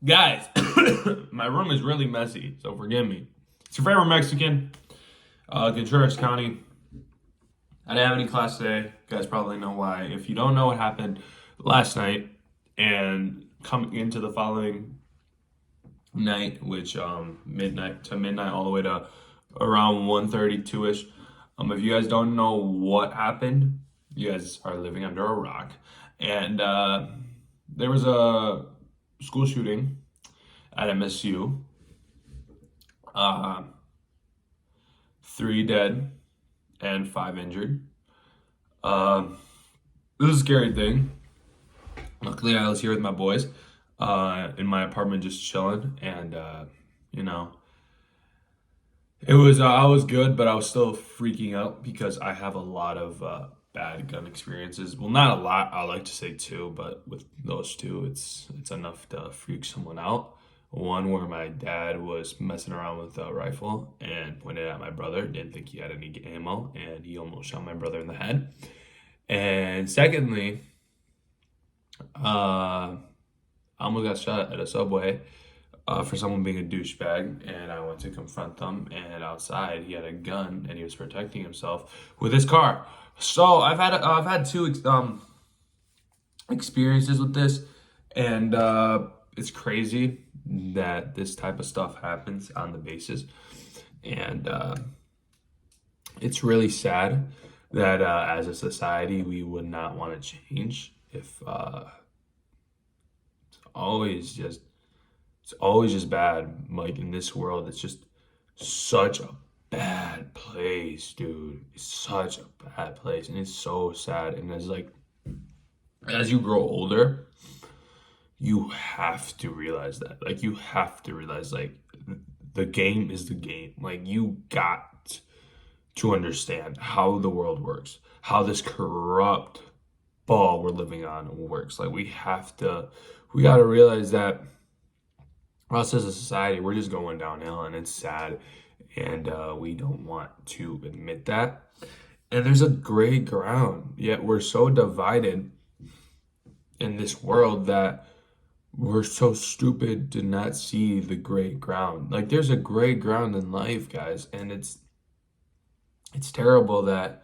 Guys, my room is really messy, so forgive me. It's your favorite Mexican, Contreras County. I didn't have any class today. You guys probably know why. If you don't know what happened last night and coming into the following night, which midnight to midnight all the way to around 1:32 ish. If you guys don't know what happened, you guys are living under a rock. And there was a school shooting at MSU. Uh, 3 dead and 5 injured. Uh, this is a scary thing. Luckily, I was here with my boys in my apartment, just chilling, and you know, it was I was good, but I was still freaking out because I have a lot of bad gun experiences. Well, not a lot. I like to say two, but with those two, it's enough to freak someone out. One where my dad was messing around with a rifle and pointed at my brother, didn't think he had any ammo, and he almost shot my brother in the head. And secondly, I almost got shot at a subway for someone being a douchebag, and I went to confront them. And outside, he had a gun, and he was protecting himself with his car. So I've had two experiences with this, and it's crazy that this type of stuff happens on the basis, and it's really sad that as a society we would not want to change if always just it's always just bad. Like in this world, it's just such a bad place, dude. It's such a bad place, and it's so sad. And it's like as you grow older, you have to realize that. Like you have to realize like the game is the game. Like you got to understand how the world works, how this corrupt ball we're living on works. Like we got to realize that us as a society, we're just going downhill, and it's sad, and we don't want to admit that. And there's a gray ground, yet we're so divided in this world that we're so stupid to not see the gray ground. Like there's a gray ground in life, guys, and it's terrible that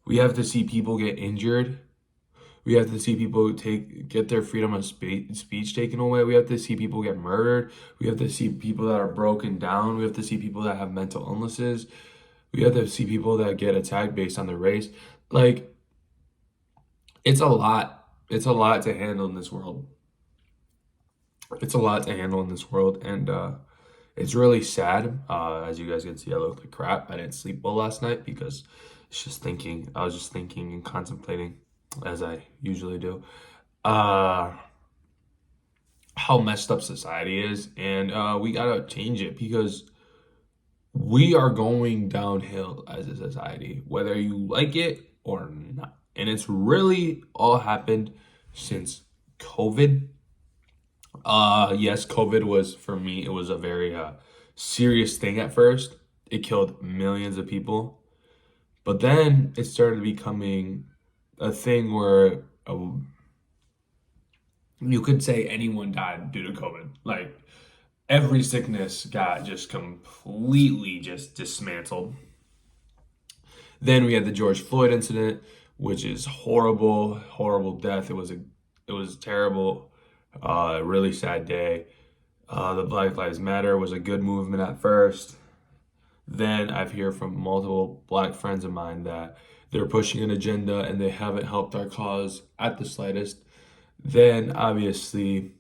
we have to see people get injured. We have to see people get their freedom of speech taken away. We have to see people get murdered. We have to see people that are broken down. We have to see people that have mental illnesses. We have to see people that get attacked based on their race. Like it's a lot. It's a lot to handle in this world. It's a lot to handle in this world, and it's really sad. As you guys can see, I look like crap. I didn't sleep well last night because it's just thinking. I was just thinking and contemplating, as I usually do, uh, how messed up society is, and we gotta change it because we are going downhill as a society, whether you like it or not. And it's really all happened since COVID. Yes, COVID was for me, it was a very serious thing at first. It killed millions of people. But then it started becoming a thing where you could say anyone died due to COVID. Like every sickness got just completely just dismantled. Then we had the George Floyd incident, which is horrible, horrible death. It was terrible, really sad day. The Black Lives Matter was a good movement at first. Then I've heard from multiple black friends of mine that they're pushing an agenda and they haven't helped our cause at the slightest. Then obviously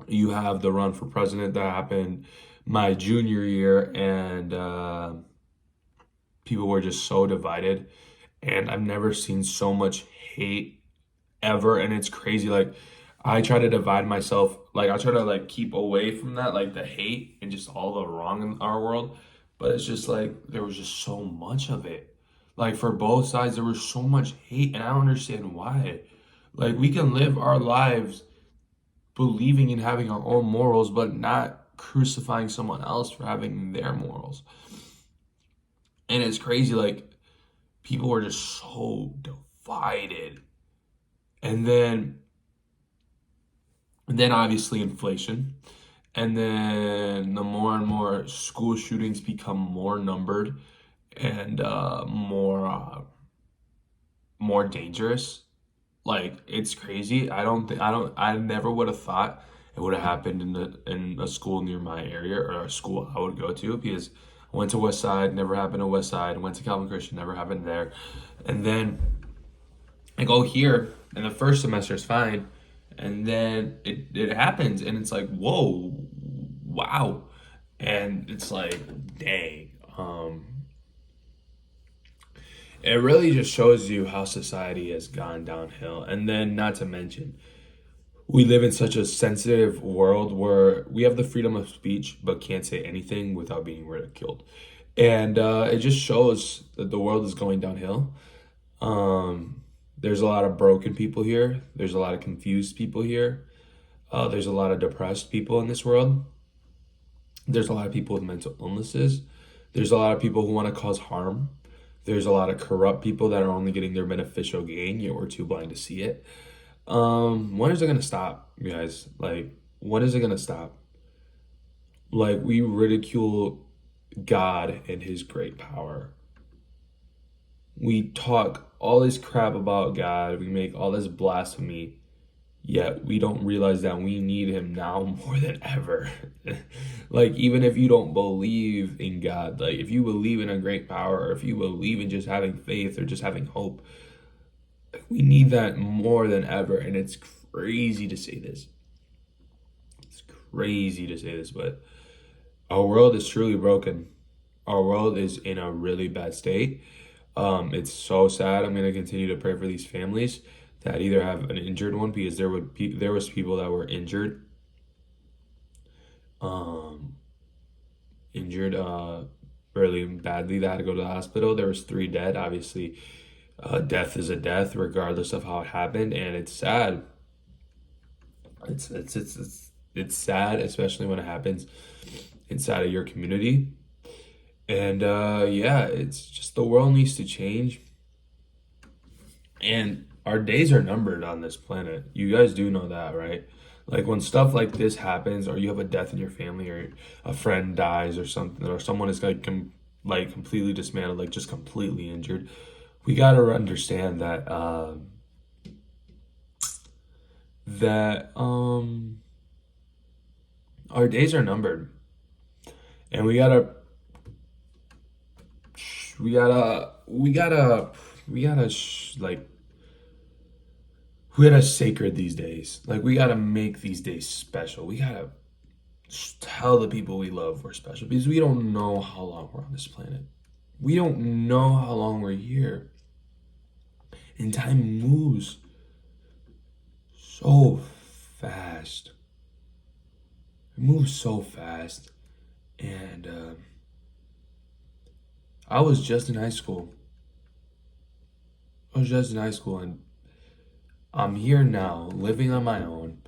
you have the run for president that happened my junior year, and people were just so divided. And I've never seen so much hate ever, and it's crazy. Like I try to divide myself, like I try to like keep away from that, like the hate and just all the wrong in our world. But it's just like there was just so much of it. Like for both sides, there was so much hate, and I don't understand why. Like we can live our lives believing in having our own morals, but not crucifying someone else for having their morals. And it's crazy, like people were just so divided. And then And then obviously inflation. And then the more and more school shootings become more numbered and more dangerous. Like it's crazy. I never would have thought it would have happened in a school near my area or a school I would go to because I went to West Side, never happened to West Side, went to Calvin Christian, never happened there. And then I go here and the first semester is fine. And then it happens and it's like, whoa, wow. And it's like, dang. It really just shows you how society has gone downhill. And then, not to mention, we live in such a sensitive world where we have the freedom of speech but can't say anything without being ridiculed. And it just shows that the world is going downhill. There's a lot of broken people here, there's a lot of confused people here, there's a lot of depressed people in this world, there's a lot of people with mental illnesses, there's a lot of people who want to cause harm. There's a lot of corrupt people that are only getting their beneficial gain, yet we're too blind to see it. When is it gonna stop, you guys? Like, when is it gonna stop? Like, we ridicule God and his great power. We talk all this crap about God, we make all this blasphemy, yet we don't realize that we need him now more than ever. Like, even if you don't believe in God, like, if you believe in a great power, or if you believe in just having faith or just having hope, we need that more than ever. And it's crazy to say this. It's crazy to say this, but our world is truly broken. Our world is in a really bad state. It's so sad. I'm gonna continue to pray for these families that either have an injured one because there was people that were injured, um, injured really badly that had to go to the hospital. There was three dead. Obviously, death is a death regardless of how it happened, and it's sad. It's sad, especially when it happens inside of your community. And yeah, it's just the world needs to change. And our days are numbered on this planet. You guys do know that, right? Like when stuff like this happens, or you have a death in your family, or a friend dies, or something, or someone is like completely dismantled, like just completely injured. We gotta understand that that our days are numbered, and like we gotta sacred these days. Like we gotta make these days special. We gotta tell the people we love we're special because we don't know how long we're on this planet. We don't know how long we're here. And time moves so fast. It moves so fast. And I was just in high school. I was just in high school and I'm here now, living on my own,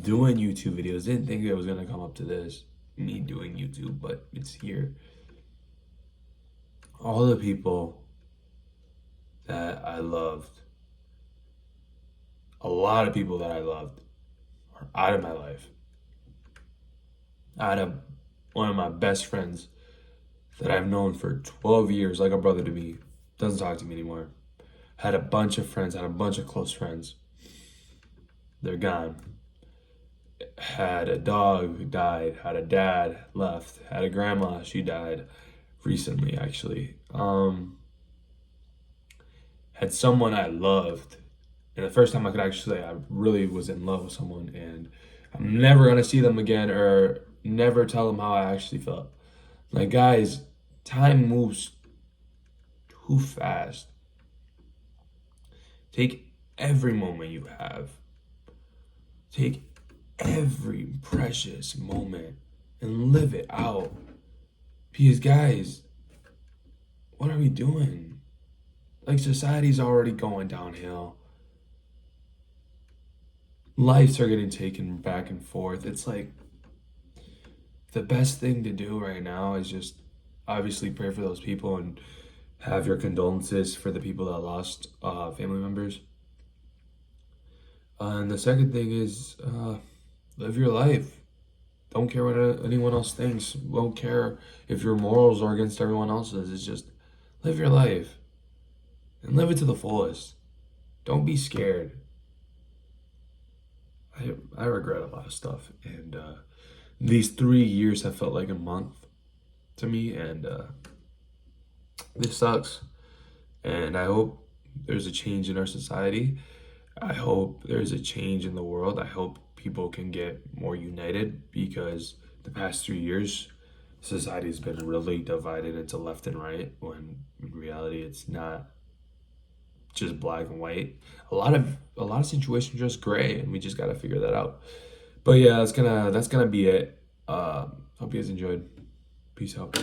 doing YouTube videos. Didn't think it was gonna come up to this, me doing YouTube, but it's here. All the people that I loved, a lot of people that I loved, are out of my life. I had one of my best friends that I've known for 12 years, like a brother to me, doesn't talk to me anymore. Had a bunch of friends, had a bunch of close friends. They're gone. Had a dog who died, had a dad left, had a grandma, she died recently actually. Had someone I loved, and the first time I could actually say I really was in love with someone, and I'm never gonna see them again or never tell them how I actually felt. Like, guys, time moves too fast. Take every moment you have, take every precious moment and live it out. Because, guys, what are we doing? Like, society's already going downhill. Lives are getting taken back and forth. It's like the best thing to do right now is just obviously pray for those people and have your condolences for the people that lost family members. And the second thing is Live your life. Don't care what anyone else thinks. Don't care if your morals are against everyone else's. It's just live your life and live it to the fullest. Don't be scared. I regret a lot of stuff, and these 3 years have felt like a month to me, and this sucks. And I hope there's a change in our society. I hope there's a change in the world. I hope people can get more united because the past 3 years, society has been really divided into left and right when in reality it's not just black and white. A lot of situations are just gray, and we just gotta figure that out. But yeah, that's gonna be it. Hope you guys enjoyed. Peace out.